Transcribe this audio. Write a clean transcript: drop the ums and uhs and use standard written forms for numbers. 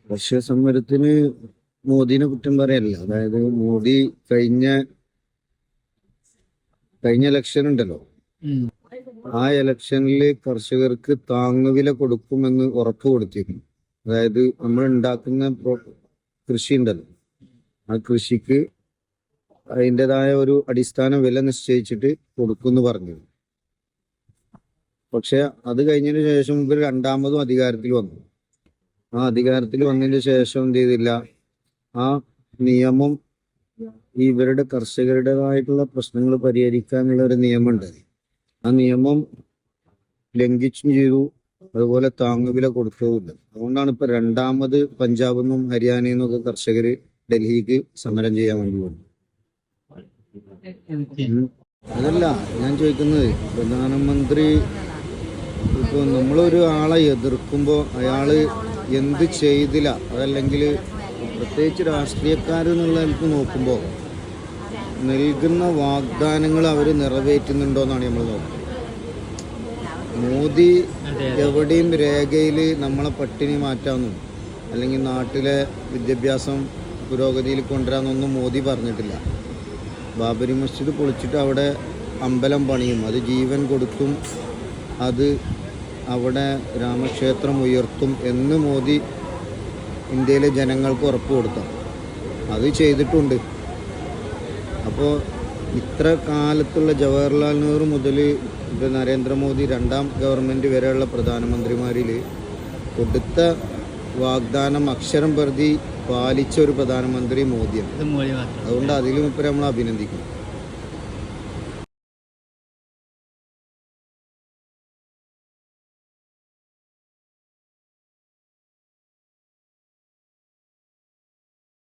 കർഷക സമരത്തിന് മോദിനെ കുറ്റം പറയല്ല. അതായത് മോദി കഴിഞ്ഞ ഇലക്ഷൻ ഉണ്ടല്ലോ, ആ ഇലക്ഷനിൽ കർഷകർക്ക് താങ്ങുവില കൊടുക്കുമെന്ന് ഉറപ്പ് കൊടുത്തിരുന്നു. അതായത് നമ്മൾ ഉണ്ടാക്കുന്ന കൃഷി ഉണ്ടല്ലോ, ആ കൃഷിക്ക് അതിൻ്റെതായ ഒരു അടിസ്ഥാന വില നിശ്ചയിച്ചിട്ട് കൊടുക്കുമെന്ന് പറഞ്ഞു. പക്ഷെ അത് കഴിഞ്ഞതിന് ശേഷം ഇവർ രണ്ടാമതും അധികാരത്തിൽ വന്നു. ആ അധികാരത്തിൽ വന്നതിന് ശേഷം എന്ത് ചെയ്തില്ല, ആ നിയമം ഇവരുടെ കർഷകരുടേതായിട്ടുള്ള പ്രശ്നങ്ങൾ പരിഹരിക്കാനുള്ള ഒരു നിയമമുണ്ട്. ആ നിയമം ലംഘിച്ചും ചെയ്തു, അതുപോലെ താങ്ങുവില കൊടുത്തതുമില്ല. അതുകൊണ്ടാണ് ഇപ്പൊ രണ്ടാമത് പഞ്ചാബിൽ നിന്നും ഹരിയാനയിൽ നിന്നൊക്കെ കർഷകർ ഡൽഹിക്ക് സമരം ചെയ്യാൻ വേണ്ടി പോകുന്നത്. അതല്ല ഞാൻ ചോദിക്കുന്നത്, പ്രധാനമന്ത്രി ഇപ്പൊ നമ്മളൊരു ആളെ എതിർക്കുമ്പോൾ അയാള് എന്ത് ചെയ്തില്ല, അതല്ലെങ്കിൽ പ്രത്യേകിച്ച് രാഷ്ട്രീയക്കാരെന്നുള്ള നിലക്ക് നോക്കുമ്പോൾ നൽകുന്ന വാഗ്ദാനങ്ങൾ അവർ നിറവേറ്റുന്നുണ്ടോ എന്നാണ് നമ്മൾ നോക്കുന്നത്. മോദി എവിടെയും രേഖയിൽ നമ്മളെ പട്ടിണി മാറ്റാമെന്നും അല്ലെങ്കിൽ നാട്ടിലെ വിദ്യാഭ്യാസം പുരോഗതിയിൽ കൊണ്ടുവരാമെന്നൊന്നും മോദി പറഞ്ഞിട്ടില്ല. ബാബരി മസ്ജിദ് പൊളിച്ചിട്ട് അവിടെ അമ്പലം പണിയും, അത് ജീവൻ കൊടുത്തും അത് അവിടെ രാമക്ഷേത്രം ഉയർത്തും എന്ന് മോദി ഇന്ത്യയിലെ ജനങ്ങൾക്ക് ഉറപ്പ് കൊടുത്തു. അത് ചെയ്തിട്ടുണ്ട്. അപ്പോൾ ഇത്ര കാലത്തുള്ള ജവഹർലാൽ നെഹ്റു മുതൽ ഇപ്പോൾ നരേന്ദ്രമോദി രണ്ടാം ഗവൺമെൻറ് വരെയുള്ള പ്രധാനമന്ത്രിമാരിൽ കൊടുത്ത വാഗ്ദാനം അക്ഷരം പ്രതി പാലിച്ച ഒരു പ്രധാനമന്ത്രി മോദിയാണ്. അതുകൊണ്ട് അതിലും ഇപ്പം നമ്മൾ അഭിനന്ദിക്കും.